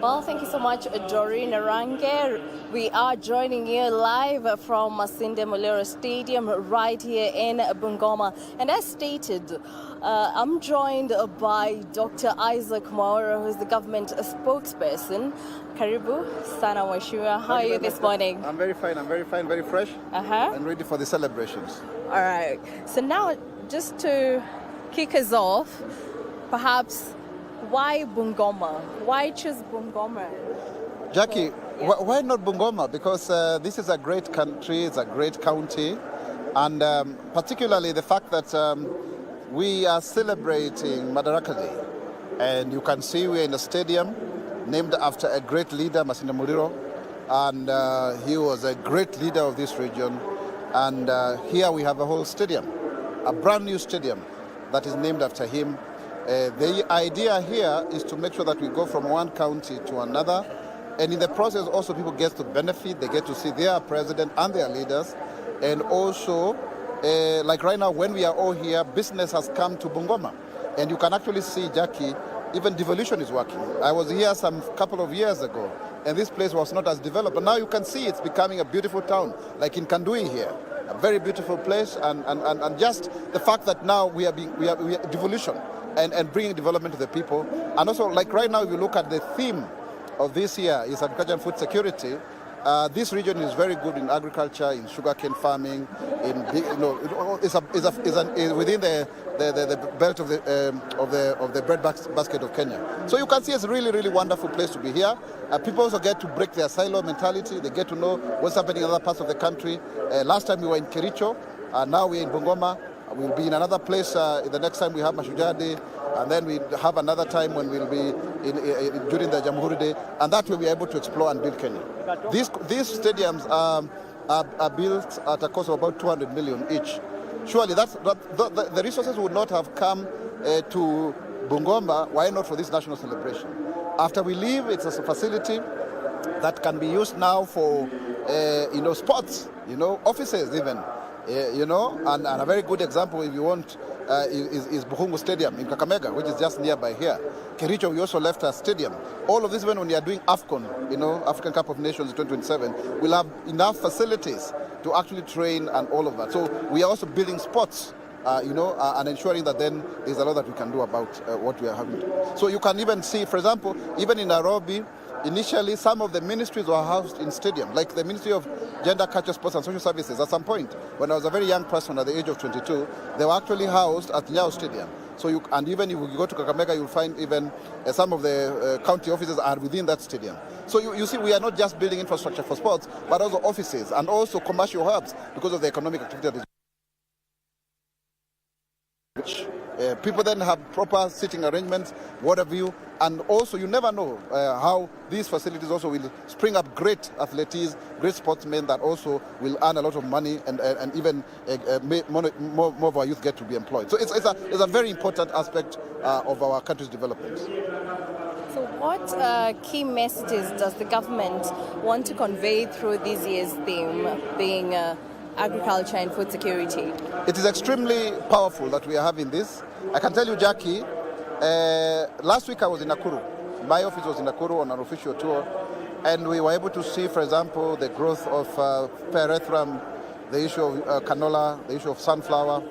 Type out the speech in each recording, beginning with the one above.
Well, thank you so much, Doreen Arange. We are joining you live from Masinde Muliro Stadium right here in Bungoma. And as stated, I'm joined by Dr. Isaac Mwaura, who is the government spokesperson. Karibu sana Mheshimiwa. How are you this morning? I'm very fine, very fresh and ready for the celebrations. All right. So now, just to kick us off, perhaps, why Bungoma? Why choose Bungoma? Jackie, why not Bungoma? Because this is a great country, it's a great county, and particularly the fact that we are celebrating Madaraka Day. And you can see we're in a stadium named after a great leader, Masinde Muliro, and he was a great leader of this region. And here we have a whole stadium, a brand new stadium that is named after him. The idea here is to make sure that we go from one county to another, and in the process also people get to benefit, they get to see their president and their leaders, and also like right now when we are all here, business has come to Bungoma, and you can actually see, Jackie, even devolution is working. I was here some couple of years ago, and this place was not as developed, but now you can see it's becoming a beautiful town, like in Kandui here. A very beautiful place, and just the fact that now we are devolution and bringing development to the people. And also, like right now, if you look at the theme of this year is agriculture and food security. This region is very good in agriculture, in sugarcane farming, it's within the belt of the bread basket of Kenya. So you can see it's a really wonderful place to be here. People also get to break their silo mentality. They get to know what's happening in other parts of the country. Last time we were in Kericho, now we're in Bungoma. We'll be in another place the next time we have Mashujaa Day, and then we have another time when we'll be during the Jamhuri Day, and that way we're able to explore and build Kenya. These stadiums are built at a cost of about 200 million each. Surely the resources would not have come to Bungoma. Why not for this national celebration? After we leave, it's a facility that can be used now for sports, offices even. And a very good example, if you want, is Buhungu Stadium in Kakamega, which is just nearby here. Kericho, we also left a stadium. All of this, when we are doing AFCON, African Cup of Nations 2027, we'll have enough facilities to actually train and all of that. So we are also building sports, and ensuring that then there's a lot that we can do about what we are having. So you can even see, for example, even in Nairobi, initially, some of the ministries were housed in stadium, like the Ministry of Gender, Culture, Sports and Social Services. At some point, when I was a very young person at the age of 22, they were actually housed at Nyao Stadium. So and even if you go to Kakamega, you'll find even some of the county offices are within that stadium. So you see, we are not just building infrastructure for sports, but also offices and also commercial hubs because of the economic activity that is. People then have proper sitting arrangements, water view, and also you never know how these facilities also will spring up great athletes, great sportsmen that also will earn a lot of money and even more of our youth get to be employed. So it's a very important aspect of our country's development. So what key messages does the government want to convey through this year's theme, being agriculture and food security? It is extremely powerful that we are having this. I can tell you, Jackie, last week I was in Nakuru. My office was in Nakuru on an official tour, and we were able to see, for example, the growth of pyrethrum, the issue of canola, the issue of sunflower.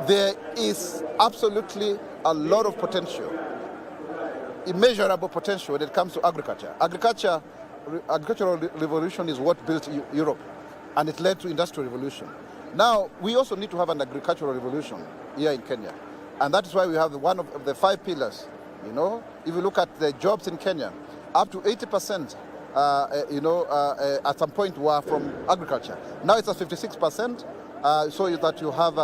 There is absolutely a lot of potential, immeasurable potential when it comes to agriculture. Agricultural revolution is what built Europe, and it led to industrial revolution. Now, we also need to have an agricultural revolution here in Kenya, and that is why we have one of the 5 pillars. If you look at the jobs in Kenya, up to 80%, at some point were from agriculture. Now it's at 56%, so that you have,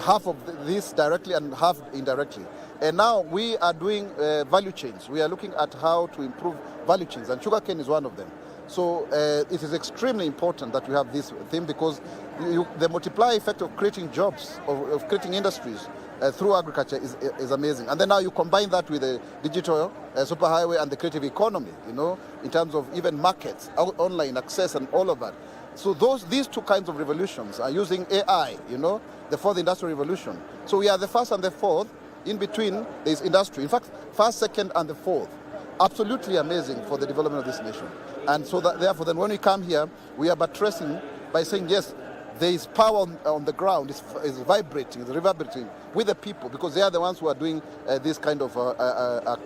half of this directly and half indirectly. And now we are doing value chains. We are looking at how to improve value chains, and sugarcane is one of them. So it is extremely important that we have this thing, because the multiplier effect of creating jobs, of creating industries through agriculture is amazing. And then now you combine that with the digital superhighway and the creative economy, in terms of even markets, online access and all of that. So these two kinds of revolutions are using AI, the fourth industrial revolution. So we are the first and the fourth, In between, there is industry. In fact, first, second, and the fourth. Absolutely amazing for the development of this nation. And so that, therefore, then when we come here, we are buttressing by saying, yes, there is power on the ground, is vibrating, is reverberating with the people, because they are the ones who are doing these kind of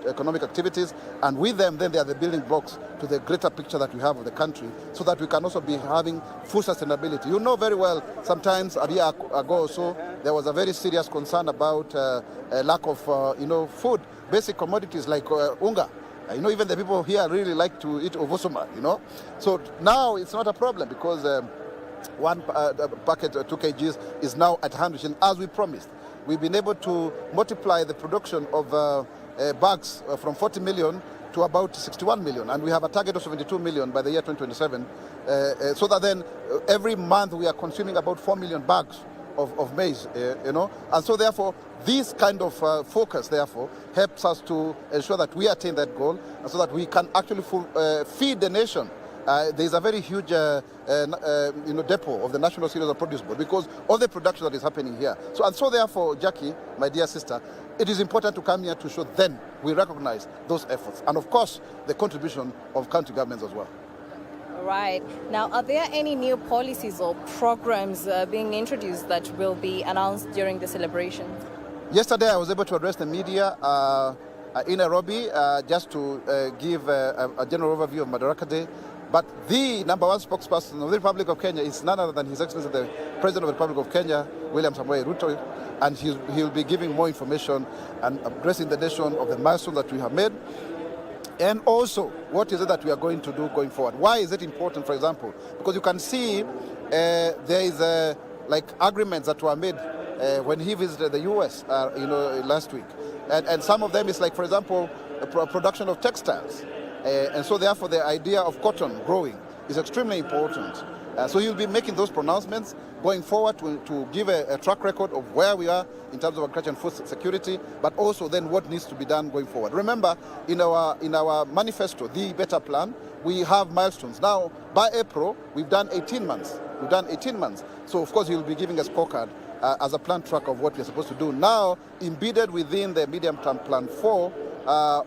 economic activities, and with them, then they are the building blocks to the greater picture that we have of the country, so that we can also be having full sustainability. You know very well, sometimes a year ago or so, there was a very serious concern about lack of food, basic commodities like unga. Even the people here really like to eat ovosoma, So now it's not a problem, because one packet, 2 kgs, is now at 100, and as we promised, we've been able to multiply the production of bags from 40 million to about 61 million, and we have a target of 72 million by the year 2027, so that then every month we are consuming about 4 million bags of maize, and so therefore this kind of focus therefore helps us to ensure that we attain that goal, and so that we can actually feed the nation. There is a very huge depot of the National Cereals and Produce Board, because all the production that is happening here. So therefore, Jackie, my dear sister, it is important to come here to show then we recognize those efforts, and of course the contribution of county governments as well. Right. Now, are there any new policies or programs being introduced that will be announced during the celebration? Yesterday I was able to address the media in Nairobi just to give a general overview of Madaraka Day. But the number one spokesperson of the Republic of Kenya is none other than His Excellency the President of the Republic of Kenya, William Samoei Ruto, and he'll be giving more information and addressing the nation of the milestone that we have made, and also what is it that we are going to do going forward. Why is it important, for example? Because you can see there is agreements that were made when he visited the US last week, and some of them is like, for example, production of textiles. And so therefore the idea of cotton growing is extremely important. So he'll be making those pronouncements going forward to give a track record of where we are in terms of agriculture and food security, but also then what needs to be done going forward. Remember, in our manifesto, the Better Plan, we have milestones. Now, by April, we've done 18 months. So of course he'll be giving a scorecard as a plan track of what we're supposed to do now, embedded within the medium-term plan 4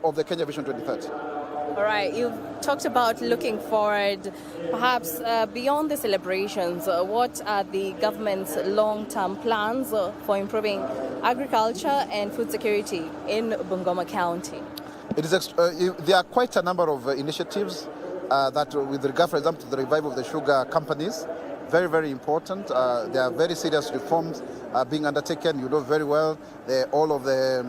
of the Kenya Vision 2030. All right, you've talked about looking forward, perhaps beyond the celebrations. What are the government's long-term plans for improving agriculture and food security in Bungoma County? There are quite a number of initiatives that, with regard, for example, to the revival of the sugar companies, very, very important. There are very serious reforms being undertaken. You know very well, all of the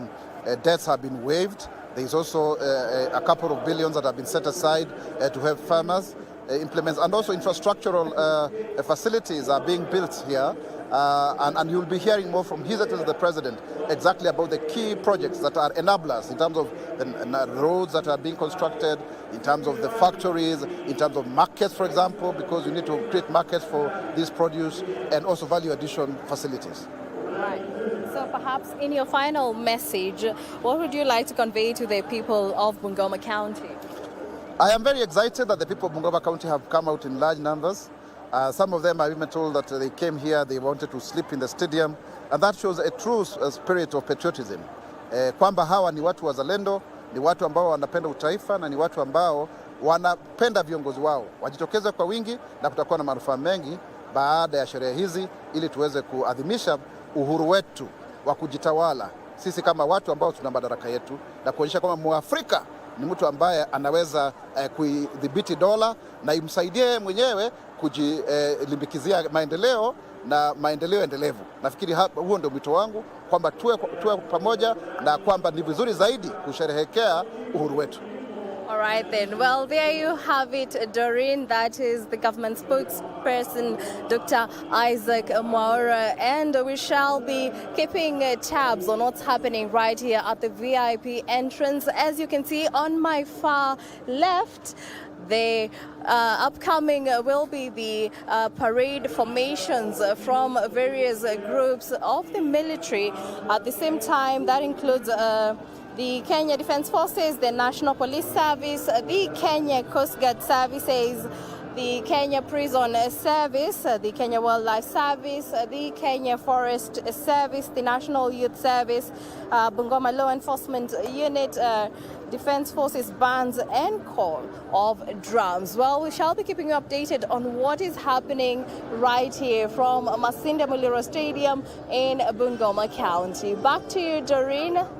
debts have been waived. There is also a couple of billions that have been set aside to help farmers implement, and also infrastructural facilities are being built here. And you'll be hearing more from His Excellency the President exactly about the key projects that are enablers in terms of the roads that are being constructed, in terms of the factories, in terms of markets, for example, because you need to create markets for this produce, and also value addition facilities. Right. So perhaps in your final message, what would you like to convey to the people of Bungoma County? I am very excited that the people of Bungoma County have come out in large numbers. Some of them, I've even told that they came here, they wanted to sleep in the stadium, and that shows a true spirit of patriotism. Kwamba hawa ni watu wazalendo, ni watu ambao wanapenda utaifa, na ni watu ambao wanapenda viongozi wao. Wajitokeze kwa wingi, na kutakuwa na manufaa mengi baada ya sherehe hizi, ili tuweze kuadhimisha uhuru wetu wa kujitawala sisi kama watu ambao tuna madaraka yetu, na kuonyesha kwamba Mwafrika ni mtu ambaye anaweza kuidhibiti dola na imsaidie mwenyewe kujilimbikizia maendeleo na maendeleo endelevu. Nafikiri huo ndio mwito wangu, kwamba tuwe pamoja, na kwamba ni vizuri zaidi kusherehekea uhuru wetu. All right then. Well, there you have it, Doreen. That is the government spokesperson, Dr. Isaac Mwaura, and we shall be keeping tabs on what's happening right here at the VIP entrance. As you can see on my far left, the upcoming will be the parade formations from various groups of the military. At the same time, that includes the Kenya Defence Forces, the National Police Service, the Kenya Coast Guard Services, the Kenya Prison Service, the Kenya Wildlife Service, the Kenya Forest Service, the National Youth Service, Bungoma Law Enforcement Unit, Defense Forces bands and call of drums. Well, we shall be keeping you updated on what is happening right here from Masinde Muliro Stadium in Bungoma County. Back to you, Doreen.